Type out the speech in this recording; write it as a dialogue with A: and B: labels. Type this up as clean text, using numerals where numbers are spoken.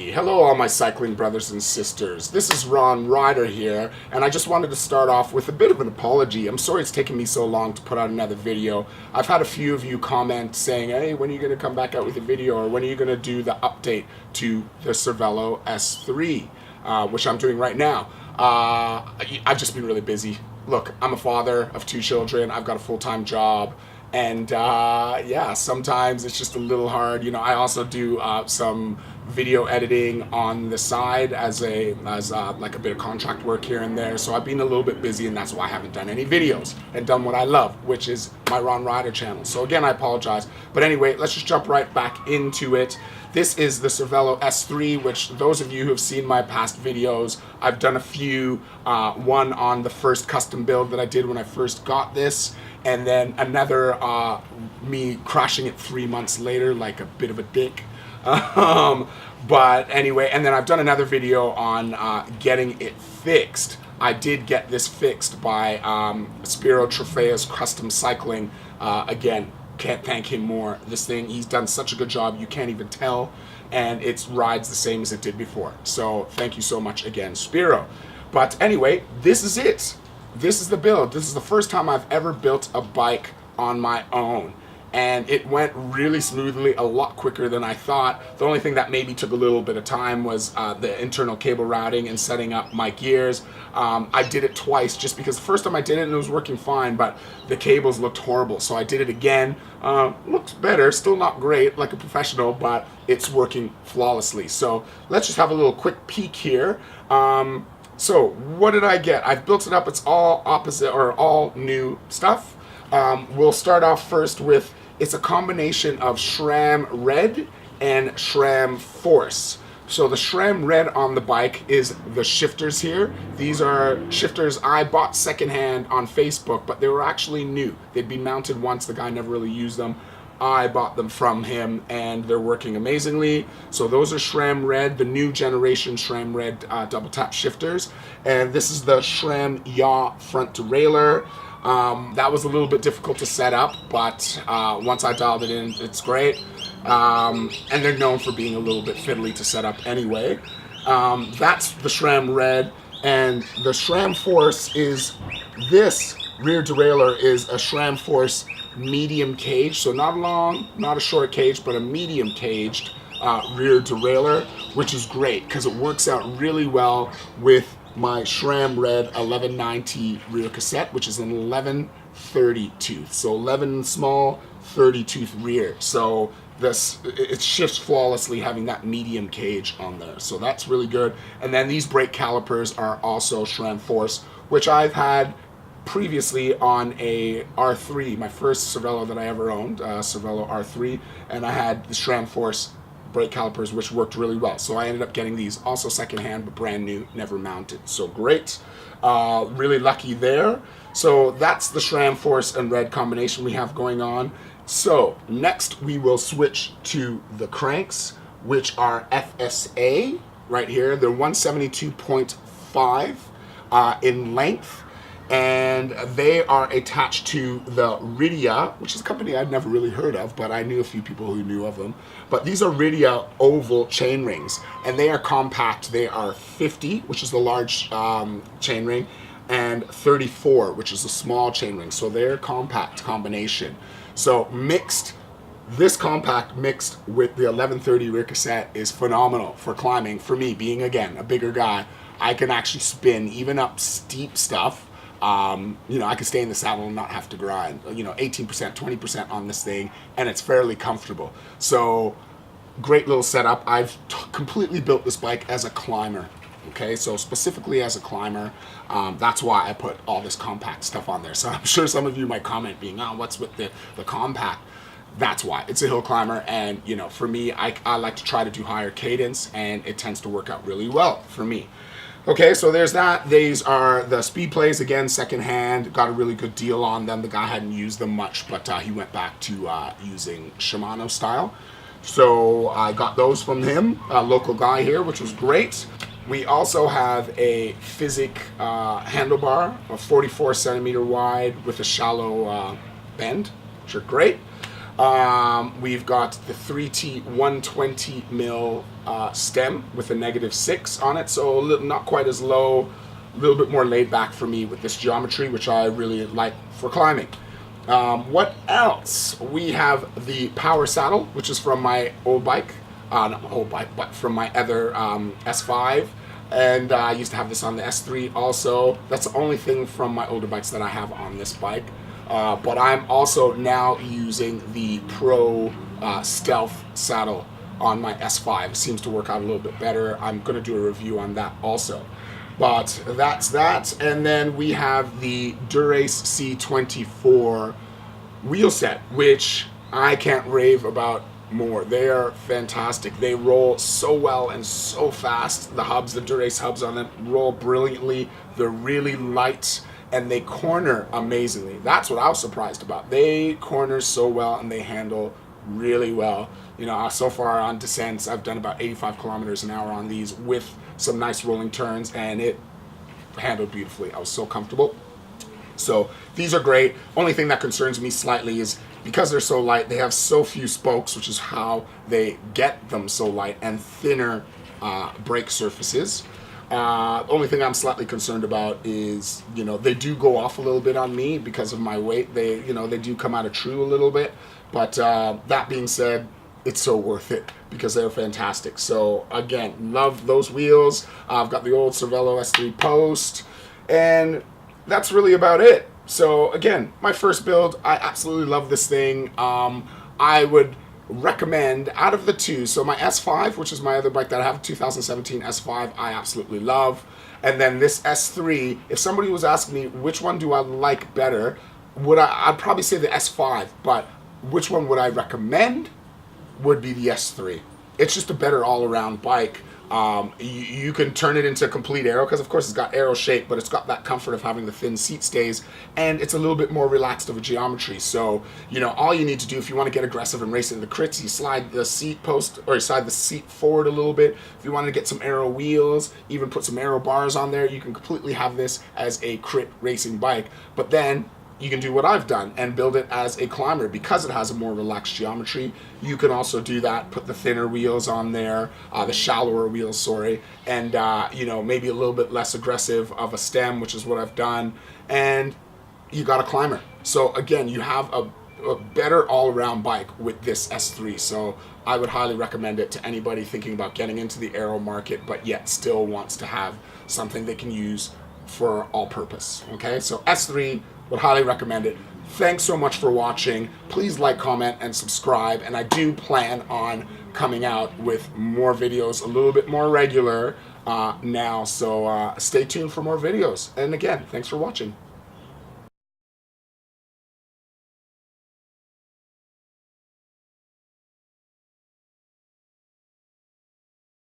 A: Hello all my cycling brothers and sisters. This is Ron Ryder here, and I just wanted to start off with a bit of an apology. I'm sorry it's taken me so long to put out another video. I've had a few of you comment saying, hey, when are you going to come back out with a video, or when are you going to do the update to the Cervelo S3, which I'm doing right now. I've just been really busy. Look, I'm a father of 2 children. I've got a full-time job. And yeah, sometimes it's just a little hard. You know, I also do some video editing on the side as like a bit of contract work here and there. So I've been a little bit busy, and that's why I haven't done any videos and done what I love, which is my Ron Ryder channel. So again, I apologize. But anyway, let's just jump right back into it. This is the Cervelo S3, which those of you who have seen my past videos, I've done a few. One on the first custom build that I did when I first got this, and then another me crashing it 3 months later like a bit of a dick. But anyway, and then I've done another video on getting it fixed. I did get this fixed by Spiro Trofea's Custom Cycling. Again, can't thank him more. This thing, he's done such a good job, you can't even tell, and it rides the same as it did before. So thank you so much again, Spiro. But anyway, this is it. This is the build. This is the first time I've ever built a bike on my own. And it went really smoothly, a lot quicker than I thought. The only thing that maybe took a little bit of time was the internal cable routing and setting up my gears. I did it twice just because the first time I did it, it was working fine, but the cables looked horrible. So I did it again. Looks better, still not great like a professional, but it's working flawlessly. So let's just have a little quick peek here. So what did I get? I've built it up. It's all opposite or all new stuff. We'll start off first with, it's a combination of SRAM Red and SRAM Force. So the SRAM Red on the bike is the shifters here. These are shifters I bought secondhand on Facebook, but they were actually new. They'd been mounted once, the guy never really used them. I bought them from him, and they're working amazingly. So those are SRAM Red, the new generation SRAM Red double tap shifters. And this is the SRAM Yaw front derailleur. That was a little bit difficult to set up, but once I dialed it in, it's great. And they're known for being a little bit fiddly to set up anyway. That's the SRAM Red, and the SRAM Force is, this rear derailleur is a SRAM Force medium cage, so not a long, not a short cage, but a medium caged rear derailleur, which is great because it works out really well with my SRAM Red 1190 rear cassette, which is an 1130 tooth. So 11 small, 30 tooth rear. So this, it shifts flawlessly having that medium cage on there. So that's really good. And then these brake calipers are also SRAM Force, which I've had previously on a R3, my first Cervelo that I ever owned, Cervelo R3, and I had the SRAM Force brake calipers, which worked really well. So I ended up getting these also secondhand, but brand new, never mounted. So great. Really lucky there. So that's the SRAM Force and Red combination we have going on. So next we will switch to the cranks, which are FSA right here. They're 172.5 in length. And they are attached to the Rydia, which is a company I'd never really heard of, but I knew a few people who knew of them. But these are Rydia oval chain rings, and they are compact. They are 50, which is the large chain ring, and 34, which is a small chain ring. So they're a compact combination. So mixed, this compact mixed with the 1130 rear cassette is phenomenal for climbing. For me, being, again, a bigger guy, I can actually spin even up steep stuff. You know, I can stay in the saddle and not have to grind, 18%, 20% on this thing, and it's fairly comfortable. So great little setup. I've completely built this bike as a climber. Okay, so specifically as a climber, that's why I put all this compact stuff on there. So I'm sure some of you might comment being, oh, what's with the compact? That's why. It's a hill climber, and for me, I like to try to do higher cadence, and it tends to work out really well for me. Okay, so there's that. These are the speed plays, again, secondhand. Got a really good deal on them. The guy hadn't used them much, but he went back to using Shimano style. So I got those from him, a local guy here, which was great. We also have a Physic handlebar, a 44 centimeter wide with a shallow bend, which are great. We've got the 3T 120 mil stem with a -6 on it, so not quite as low, a little bit more laid back for me with this geometry, which I really like for climbing. What else? We have the power saddle, which is from my old bike, not my old bike, but from my other S5, and I used to have this on the S3 also. That's the only thing from my older bikes that I have on this bike. But I'm also now using the Pro Stealth saddle on my S5. It seems to work out a little bit better. I'm going to do a review on that also. But that's that. And then we have the Dura-Ace C24 wheel set, which I can't rave about more. They are fantastic. They roll so well and so fast. The hubs, the Dura-Ace hubs on them, roll brilliantly. They're really light and they corner amazingly. That's what I was surprised about. They corner so well and they handle really well. You know, so far on descents, I've done about 85 kilometers an hour on these with some nice rolling turns, and it handled beautifully. I was so comfortable. So these are great. Only thing that concerns me slightly is because they're so light, they have so few spokes, which is how they get them so light, and thinner brake surfaces. Only thing I'm slightly concerned about is, you know, they do go off a little bit on me because of my weight. They, you know, they do come out of true a little bit. But that being said, it's so worth it because they're fantastic. So again, love those wheels. I've got the old Cervelo S3 post, and that's really about it. So again, my first build, I absolutely love this thing. I would recommend out of the two, so my S5, which is my other bike that I have, 2017 S5, I absolutely love. And then this S3, if somebody was asking me which one do I like better, I'd probably say the S5, but which one would I recommend would be the S3. It's just a better all-around bike. You can turn it into complete aero because of course it's got aero shape, but it's got that comfort of having the thin seat stays, and it's a little bit more relaxed of a geometry. So, you know, all you need to do if you want to get aggressive and race into the crits, you slide the seat post or slide the seat forward a little bit. If you want to get some aero wheels, even put some aero bars on there, you can completely have this as a crit racing bike. But then you can do what I've done and build it as a climber because it has a more relaxed geometry. You can also do that, put the thinner wheels on there, the shallower wheels, sorry, and you know, maybe a little bit less aggressive of a stem, which is what I've done, and you got a climber. So again, you have a better all-around bike with this S3. So I would highly recommend it to anybody thinking about getting into the aero market, but yet still wants to have something they can use for all purpose. Okay, so S3, would highly recommend it. Thanks so much for watching. Please like, comment, and subscribe. And I do plan on coming out with more videos a little bit more regular now. So stay tuned for more videos. And again, thanks for watching.